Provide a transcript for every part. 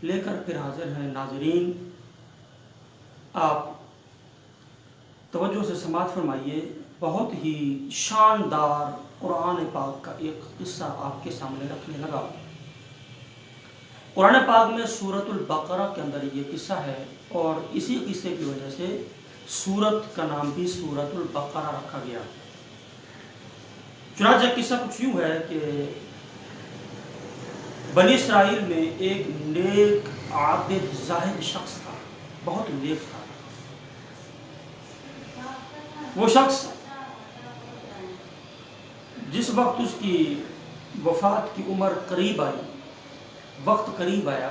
لے کر پھر حاضر ہیں ناظرین. آپ توجہ سے سماعت فرمائیے. بہت ہی شاندار قرآن پاک کا ایک قصہ آپ کے سامنے رکھنے لگا. قرآن پاک میں سورۃ البقرہ کے اندر یہ قصہ ہے اور اسی قصے کی وجہ سے سورت کا نام بھی سورۃ البقرہ رکھا گیا. چنانچہ قصہ کچھ یوں ہے کہ بنی اسرائیل میں ایک نیک عابد زاہد شخص تھا، بہت نیک تھا. وہ شخص جس وقت اس کی وفات کی عمر قریب آئی، وقت قریب آیا،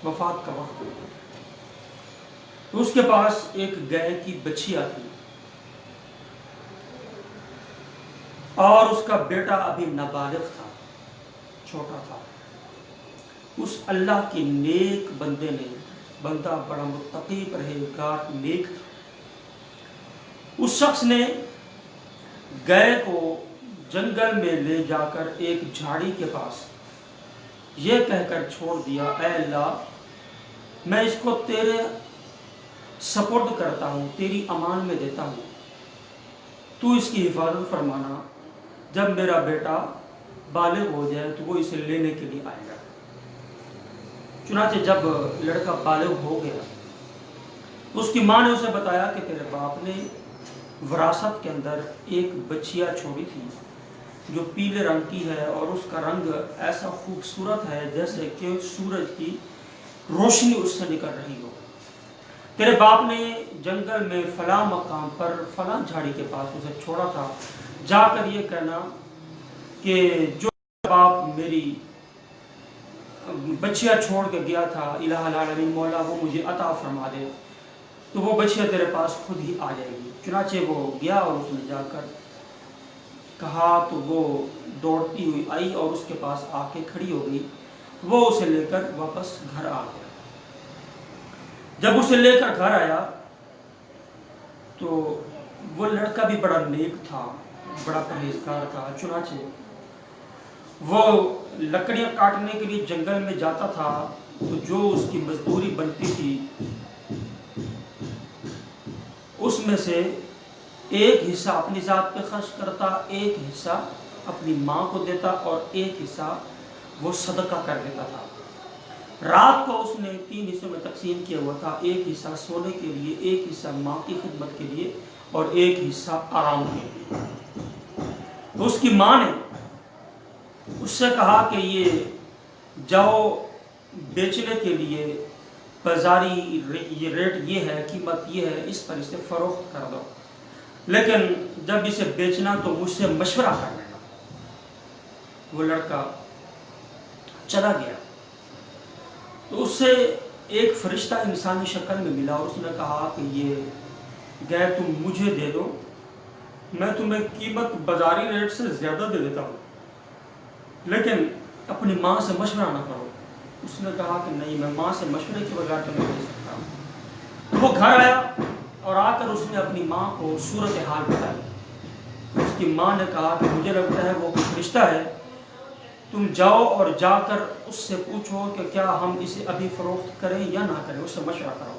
وفات کا وقت، تو اس کے پاس ایک گائے کی بچیا تھی اور اس کا بیٹا ابھی نابالغ تھا، چھوٹا تھا. اس اللہ کے نیک بندے نے، بندہ بڑا متقی پرہیزگار نیک تھا، اس شخص نے گائے کو جنگل میں لے جا کر ایک جھاڑی کے پاس یہ کہہ کر چھوڑ دیا، اے اللہ میں اس کو تیرے سپرد کرتا ہوں، تیری امان میں دیتا ہوں، تو اس کی حفاظت فرمانا، جب میرا بیٹا بالغ ہو جائے تو وہ اسے لینے کے لیے آئے گا. چنانچہ جب لڑکا بالغ ہو گیا، اس کی ماں نے اسے بتایا کہ تیرے باپ نے وراثت کے اندر ایک بچیا چھوڑی تھی جو پیلے رنگ کی ہے اور اس کا رنگ ایسا خوبصورت ہے جیسے کہ سورج کی روشنی اس سے نکل رہی ہو. تیرے باپ نے جنگل میں فلاں مقام پر فلاں جھاڑی کے پاس اسے چھوڑا تھا، جا کر یہ کہنا کہ جو باپ میری بچیا چھوڑ کے گیا تھا، الہ العالمین مولا وہ مجھے عطا فرما دے، تو وہ بچیا تیرے پاس خود ہی آ جائے گی. چنانچہ وہ گیا اور اس نے جا کر کہا تو وہ دوڑتی ہوئی آئی اور اس کے پاس آ کے کھڑی ہو گئی. وہ اسے لے کر واپس گھر آ گیا. جب اسے لے کر گھر آیا تو وہ لڑکا بھی بڑا نیک تھا، بڑا پرہیزگار تھا. چنانچہ وہ لکڑیاں کاٹنے کے لیے جنگل میں جاتا تھا تو جو اس کی مزدوری بنتی تھی اس میں سے ایک حصہ اپنی ذات پہ خرچ کرتا، ایک حصہ اپنی ماں کو دیتا اور ایک حصہ وہ صدقہ کر دیتا تھا. رات کو اس نے 3 حصوں میں تقسیم کیا ہوا تھا، ایک حصہ سونے کے لیے، ایک حصہ ماں کی خدمت کے لیے اور ایک حصہ آرام کے لیے. تو اس کی ماں نے اس سے کہا کہ یہ جاؤ بیچنے کے لیے بازاری یہ ریٹ یہ ہے، قیمت یہ ہے، اس پر اسے فروخت کر دو، لیکن جب اسے بیچنا تو مجھ سے مشورہ کر لینا. وہ لڑکا چلا گیا تو اس سے ایک فرشتہ انسانی شکل میں ملا اور اس نے کہا کہ یہ گائے تم مجھے دے دو، میں تمہیں قیمت بازاری ریٹ سے زیادہ دے دیتا ہوں، لیکن اپنی ماں سے مشورہ نہ کرو. اس نے کہا کہ نہیں، میں ماں سے مشورے کے بغیر تو نہیں دے سکتا. وہ گھر آیا اور آ کر اس نے اپنی ماں کو صورتحال بتائی. اس کی ماں نے کہا کہ مجھے لگتا ہے وہ کوئی فرشتہ ہے، تم جاؤ اور جا کر اس سے پوچھو کہ کیا ہم اسے ابھی فروخت کریں یا نہ کریں، اس سے مشورہ کرو.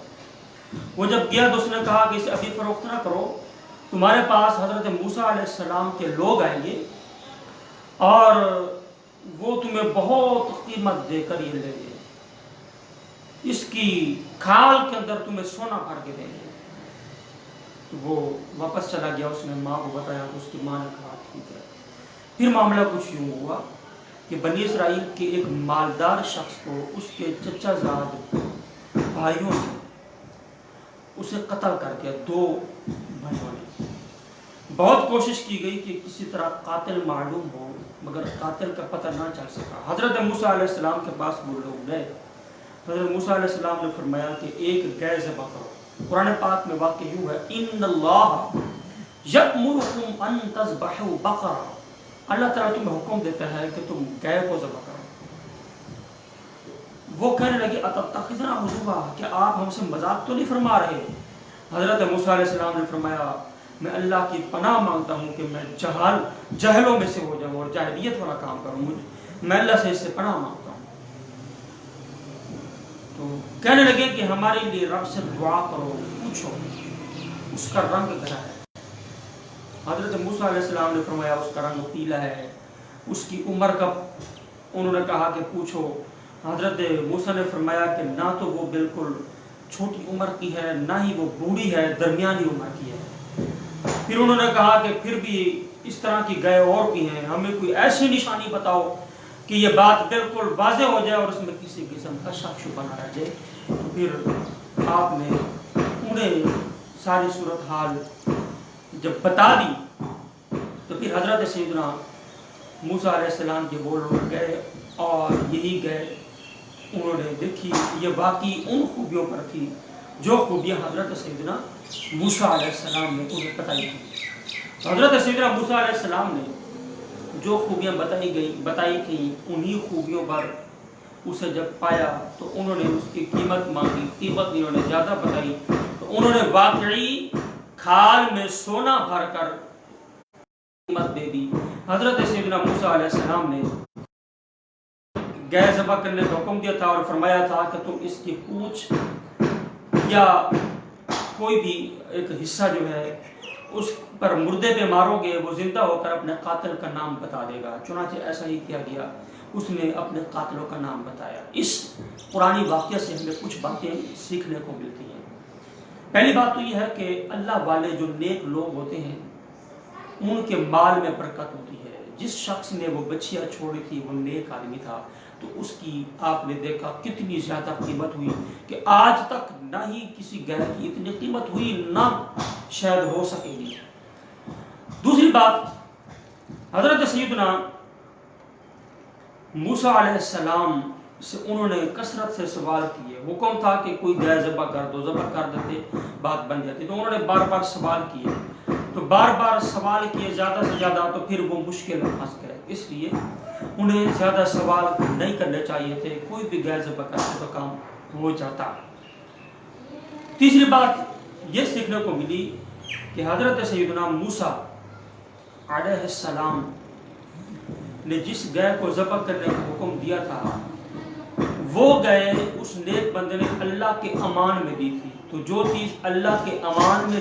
وہ جب گیا تو اس نے کہا کہ اسے ابھی فروخت نہ کرو، تمہارے پاس حضرت موسیٰ علیہ السلام کے لوگ آئیں گے اور وہ تمہیں بہت قیمت دے کر یہ لے گے، اس کی کھال کے اندر تمہیں سونا بھر کے دیں گے. تو وہ واپس چلا گیا، اس نے ماں کو بتایا تو اس کی ماں نے کہا ٹھیک ہے. پھر معاملہ کچھ یوں ہوا کہ بنی اسرائیل کے ایک مالدار شخص کو اس کے چچا زاد بھائیوں نے اسے قتل کر دیا. 2 بھائیوں نے. بہت کوشش کی گئی کہ کسی طرح قاتل معلوم ہو مگر قاتل کا پتہ نہ چل سکا. حضرت موسیٰ علیہ السلام کے پاس وہ لوگ گئے. حضرت موسیٰ علیہ السلام نے فرمایا کہ ایک گائے ذبح کرو. قرآن پاک میں واقع یوں ہے، ان اللہ یأمرکم ان تذبحوا بقرہ، اللہ تعالیٰ تمہیں حکم دیتا ہے کہ تم گائے کو ذبح کرو. وہ کہنے لگے اتتخذنا ہزوا، کہ آپ ہم سے مذاق تو نہیں فرما رہے؟ حضرت موسیٰ علیہ السلام نے فرمایا میں اللہ کی پناہ مانگتا ہوں کہ میں جہلوں میں سے ہو جاؤں اور جاہلیت والا کام کروں، میں اللہ سے اس سے پناہ مانگتا ہوں. کہنے لگے کہ ہمارے لیے رب سے دعا کرو، پوچھو اس کا رنگ کیا ہے۔ حضرت موسیٰ علیہ السلام نے فرمایا اس کا رنگ پیلا ہے۔ اس کی عمر کا انہوں نے کہا کہ پوچھو۔ حضرت موسیٰ نے فرمایا کہ نہ تو وہ بالکل چھوٹی عمر کی ہے، نہ ہی وہ بوڑھی ہے، درمیانی عمر کی ہے۔ پھر انہوں نے کہا کہ پھر بھی اس طرح کی گائے اور بھی ہیں، ہمیں کوئی ایسی نشانی بتاؤ کہ یہ بات بالکل واضح ہو جائے اور اس میں کسی قسم کا شک شبہ نہ رہ جائے۔ تو پھر آپ نے انہیں ساری صورتحال جب بتا دی تو پھر حضرت سیدنا موسیٰ علیہ السلام کے وہ لوگ گئے اور یہی گئے، انہوں نے دیکھی یہ واقعی ان خوبیوں پر تھی جو خوبیاں حضرت سیدنا موسیٰ علیہ السلام نے انہیں بتائی تھی۔ حضرت سیدنا موسیٰ علیہ السلام نے جو خوبیاں بتائی تھیں انہی خوبیوں پر اسے جب پایا تو انہوں نے اس کی قیمت مانگی، قیمت انہوں نے زیادہ بتائی تو انہوں نے واقعی کھال میں سونا بھر کر قیمت دے دی۔ حضرت سیدنا موسیٰ علیہ السلام نے گائے ذبح کرنے کا حکم دیا تھا اور فرمایا تھا کہ تم اس کی پوچھ یا کوئی بھی ایک حصہ جو ہے اس پر مردے پہ مارو گے، وہ زندہ ہو کر اپنے قاتل کا نام بتا دے گا۔ چنانچہ ایسا ہی کیا گیا، اس نے اپنے قاتلوں کا نام بتایا۔ اس قرآنی واقعہ سے ہمیں کچھ باتیں سیکھنے کو ملتی ہیں۔ پہلی بات تو یہ ہے کہ اللہ والے جو نیک لوگ ہوتے ہیں ان کے مال میں برکت ہوتی ہے۔ جس شخص نے وہ بچیاں چھوڑی تھی وہ نیک آدمی تھا، تو اس کی آپ نے دیکھا کتنی زیادہ قیمت ہوئی کہ آج تک نہ ہی کسی گائے کی اتنی قیمت ہوئی نہ شاید ہو سکے گی۔ دوسری بات، حضرت سیدنا موسیٰ علیہ السلام سے انہوں نے کثرت سے سوال کیے۔ حکم تھا کہ کوئی گائے ذبح کر دو، ذبح کر دیتے، بات بن جاتی۔ تو انہوں نے بار بار سوال کیے، تو بار بار سوال کیے زیادہ سے زیادہ، تو پھر وہ مشکل میں پھنس گئے۔ اس لیے انہیں زیادہ سوال نہیں کرنے چاہیے تھے، کوئی بھی گائے ذبح کرتے تو کام ہو جاتا۔ تیسری بات یہ سیکھنے کو ملی کہ حضرت سیدنا موسیٰ علیہ السلام نے جس گائے کو ذبح کرنے کا حکم دیا تھا وہ گائے اس نیک بندے نے اللہ کے امان میں دی تھی۔ تو جو چیز اللہ کے امان میں